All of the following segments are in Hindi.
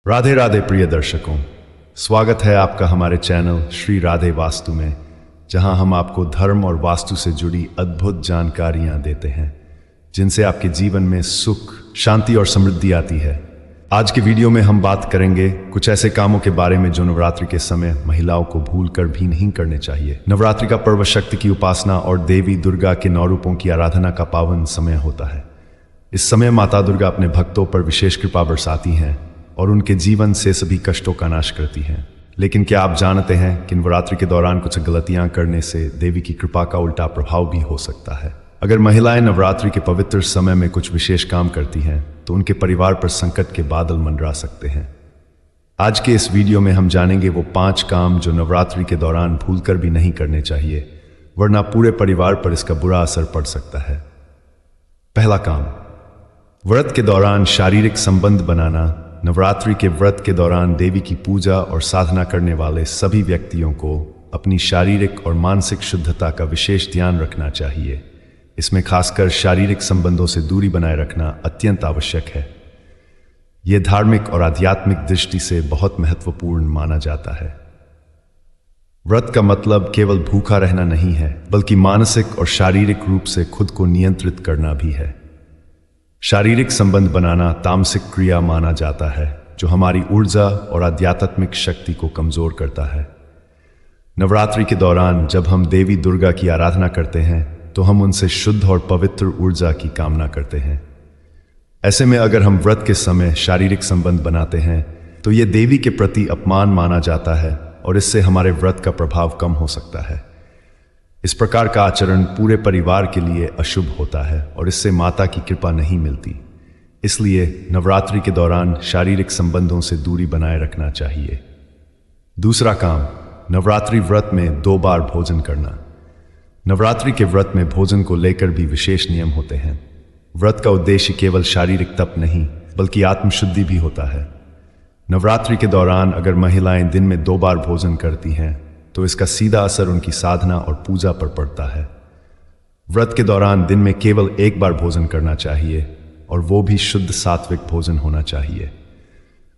राधे राधे प्रिय दर्शकों, स्वागत है आपका हमारे चैनल श्री राधे वास्तु में, जहां हम आपको धर्म और वास्तु से जुड़ी अद्भुत जानकारियां देते हैं जिनसे आपके जीवन में सुख, शांति और समृद्धि आती है। आज के वीडियो में हम बात करेंगे कुछ ऐसे कामों के बारे में जो नवरात्रि के समय महिलाओं को भूलकर भी नहीं करने चाहिए। नवरात्रि का पर्व शक्ति की उपासना और देवी दुर्गा के 9 रूपों की आराधना का पावन समय होता है। इस समय माता दुर्गा अपने भक्तों पर विशेष कृपा बरसाती हैं और उनके जीवन से सभी कष्टों का नाश करती हैं। लेकिन क्या आप जानते हैं कि नवरात्रि के दौरान कुछ गलतियां करने से देवी की कृपा का उल्टा प्रभाव भी हो सकता है। अगर महिलाएं नवरात्रि के पवित्र समय में कुछ विशेष काम करती हैं तो उनके परिवार पर संकट के बादल मंडरा सकते हैं। आज के इस वीडियो में हम जानेंगे वो 5 काम जो नवरात्रि के दौरान भूलकर भी नहीं करने चाहिए, वरना पूरे परिवार पर इसका बुरा असर पड़ सकता है। पहला काम, व्रत के दौरान शारीरिक संबंध बनाना। नवरात्रि के व्रत के दौरान देवी की पूजा और साधना करने वाले सभी व्यक्तियों को अपनी शारीरिक और मानसिक शुद्धता का विशेष ध्यान रखना चाहिए। इसमें खासकर शारीरिक संबंधों से दूरी बनाए रखना अत्यंत आवश्यक है। यह धार्मिक और आध्यात्मिक दृष्टि से बहुत महत्वपूर्ण माना जाता है। व्रत का मतलब केवल भूखा रहना नहीं है, बल्कि मानसिक और शारीरिक रूप से खुद को नियंत्रित करना भी है। शारीरिक संबंध बनाना तामसिक क्रिया माना जाता है, जो हमारी ऊर्जा और आध्यात्मिक शक्ति को कमजोर करता है। नवरात्रि के दौरान जब हम देवी दुर्गा की आराधना करते हैं तो हम उनसे शुद्ध और पवित्र ऊर्जा की कामना करते हैं। ऐसे में अगर हम व्रत के समय शारीरिक संबंध बनाते हैं तो ये देवी के प्रति अपमान माना जाता है और इससे हमारे व्रत का प्रभाव कम हो सकता है। इस प्रकार का आचरण पूरे परिवार के लिए अशुभ होता है और इससे माता की कृपा नहीं मिलती। इसलिए नवरात्रि के दौरान शारीरिक संबंधों से दूरी बनाए रखना चाहिए। दूसरा काम, नवरात्रि व्रत में 2 बार भोजन करना। नवरात्रि के व्रत में भोजन को लेकर भी विशेष नियम होते हैं। व्रत का उद्देश्य केवल शारीरिक तप नहीं, बल्कि आत्मशुद्धि भी होता है। नवरात्रि के दौरान अगर महिलाएं दिन में 2 बार भोजन करती हैं तो इसका सीधा असर उनकी साधना और पूजा पर पड़ता है। व्रत के दौरान दिन में केवल 1 बार भोजन करना चाहिए और वो भी शुद्ध सात्विक भोजन होना चाहिए।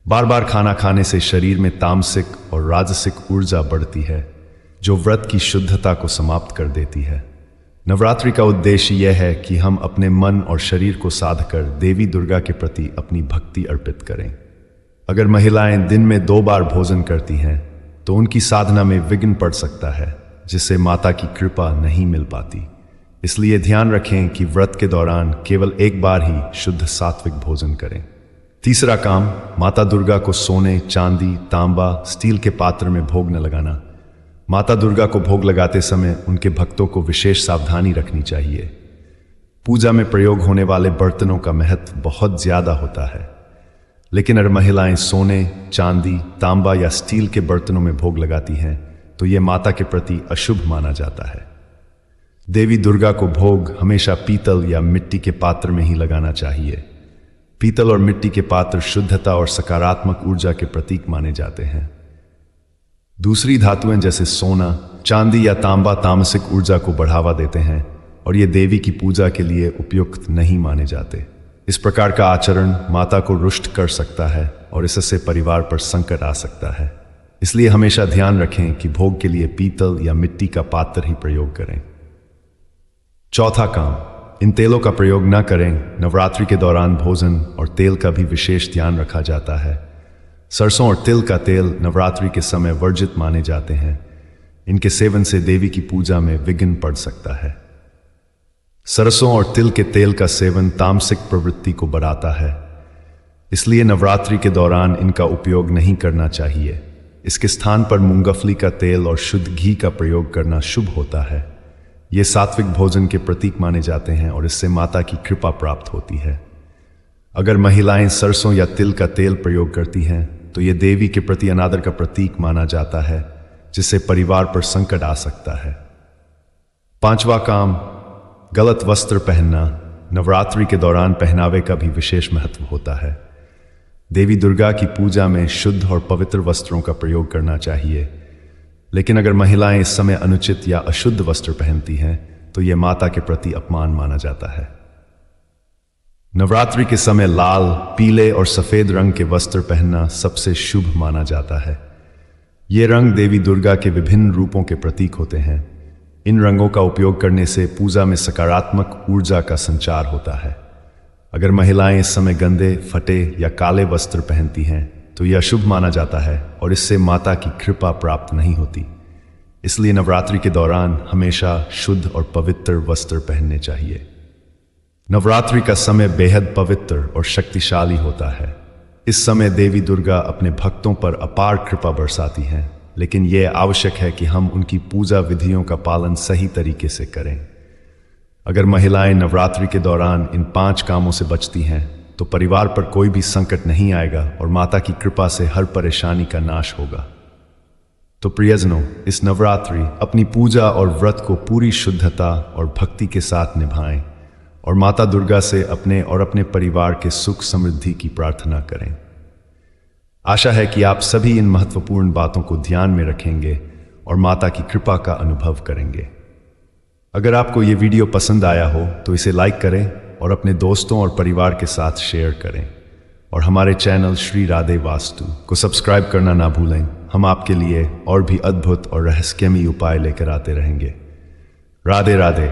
बार बार खाना खाने से शरीर में तामसिक और राजसिक ऊर्जा बढ़ती है, जो व्रत की शुद्धता को समाप्त कर देती है। नवरात्रि का उद्देश्य यह है कि हम अपने मन और शरीर को साध कर देवी दुर्गा के प्रति अपनी भक्ति अर्पित करें। अगर महिलाएं दिन में 2 बार भोजन करती हैं तो उनकी साधना में विघ्न पड़ सकता है, जिससे माता की कृपा नहीं मिल पाती। इसलिए ध्यान रखें कि व्रत के दौरान केवल 1 बार ही शुद्ध सात्विक भोजन करें। तीसरा काम, माता दुर्गा को सोने, चांदी, तांबा, स्टील के पात्र में भोग न लगाना। माता दुर्गा को भोग लगाते समय उनके भक्तों को विशेष सावधानी रखनी चाहिए। पूजा में प्रयोग होने वाले बर्तनों का महत्व बहुत ज्यादा होता है, लेकिन अगर महिलाएं सोने, चांदी, तांबा या स्टील के बर्तनों में भोग लगाती हैं तो यह माता के प्रति अशुभ माना जाता है। देवी दुर्गा को भोग हमेशा पीतल या मिट्टी के पात्र में ही लगाना चाहिए। पीतल और मिट्टी के पात्र शुद्धता और सकारात्मक ऊर्जा के प्रतीक माने जाते हैं। दूसरी धातुएं जैसे सोना, चांदी या तांबा तामसिक ऊर्जा को बढ़ावा देते हैं और ये देवी की पूजा के लिए उपयुक्त नहीं माने जाते। इस प्रकार का आचरण माता को रुष्ट कर सकता है और इससे परिवार पर संकट आ सकता है। इसलिए हमेशा ध्यान रखें कि भोग के लिए पीतल या मिट्टी का पात्र ही प्रयोग करें। चौथा काम, इन तेलों का प्रयोग न करें। नवरात्रि के दौरान भोजन और तेल का भी विशेष ध्यान रखा जाता है। सरसों और तिल का तेल नवरात्रि के समय वर्जित माने जाते हैं। इनके सेवन से देवी की पूजा में विघ्न पड़ सकता है। सरसों और तिल के तेल का सेवन तामसिक प्रवृत्ति को बढ़ाता है, इसलिए नवरात्रि के दौरान इनका उपयोग नहीं करना चाहिए। इसके स्थान पर मूंगफली का तेल और शुद्ध घी का प्रयोग करना शुभ होता है। ये सात्विक भोजन के प्रतीक माने जाते हैं और इससे माता की कृपा प्राप्त होती है। अगर महिलाएं सरसों या तिल का तेल प्रयोग करती हैं तो यह देवी के प्रति अनादर का प्रतीक माना जाता है, जिससे परिवार पर संकट आ सकता है। 5वां काम, गलत वस्त्र पहनना। नवरात्रि के दौरान पहनावे का भी विशेष महत्व होता है। देवी दुर्गा की पूजा में शुद्ध और पवित्र वस्त्रों का प्रयोग करना चाहिए, लेकिन अगर महिलाएं इस समय अनुचित या अशुद्ध वस्त्र पहनती हैं तो यह माता के प्रति अपमान माना जाता है। नवरात्रि के समय लाल, पीले और सफेद रंग के वस्त्र पहनना सबसे शुभ माना जाता है। ये रंग देवी दुर्गा के विभिन्न रूपों के प्रतीक होते हैं। इन रंगों का उपयोग करने से पूजा में सकारात्मक ऊर्जा का संचार होता है। अगर महिलाएं इस समय गंदे, फटे या काले वस्त्र पहनती हैं तो यह अशुभ माना जाता है और इससे माता की कृपा प्राप्त नहीं होती। इसलिए नवरात्रि के दौरान हमेशा शुद्ध और पवित्र वस्त्र पहनने चाहिए। नवरात्रि का समय बेहद पवित्र और शक्तिशाली होता है। इस समय देवी दुर्गा अपने भक्तों पर अपार कृपा बरसाती हैं, लेकिन यह आवश्यक है कि हम उनकी पूजा विधियों का पालन सही तरीके से करें। अगर महिलाएं नवरात्रि के दौरान इन 5 कामों से बचती हैं तो परिवार पर कोई भी संकट नहीं आएगा और माता की कृपा से हर परेशानी का नाश होगा। तो प्रियजनों, इस नवरात्रि अपनी पूजा और व्रत को पूरी शुद्धता और भक्ति के साथ निभाएं और माता दुर्गा से अपने और अपने परिवार के सुख समृद्धि की प्रार्थना करें। आशा है कि आप सभी इन महत्वपूर्ण बातों को ध्यान में रखेंगे और माता की कृपा का अनुभव करेंगे। अगर आपको ये वीडियो पसंद आया हो तो इसे लाइक करें और अपने दोस्तों और परिवार के साथ शेयर करें और हमारे चैनल श्री राधे वास्तु को सब्सक्राइब करना ना भूलें। हम आपके लिए और भी अद्भुत और रहस्यमयी उपाय लेकर आते रहेंगे। राधे राधे।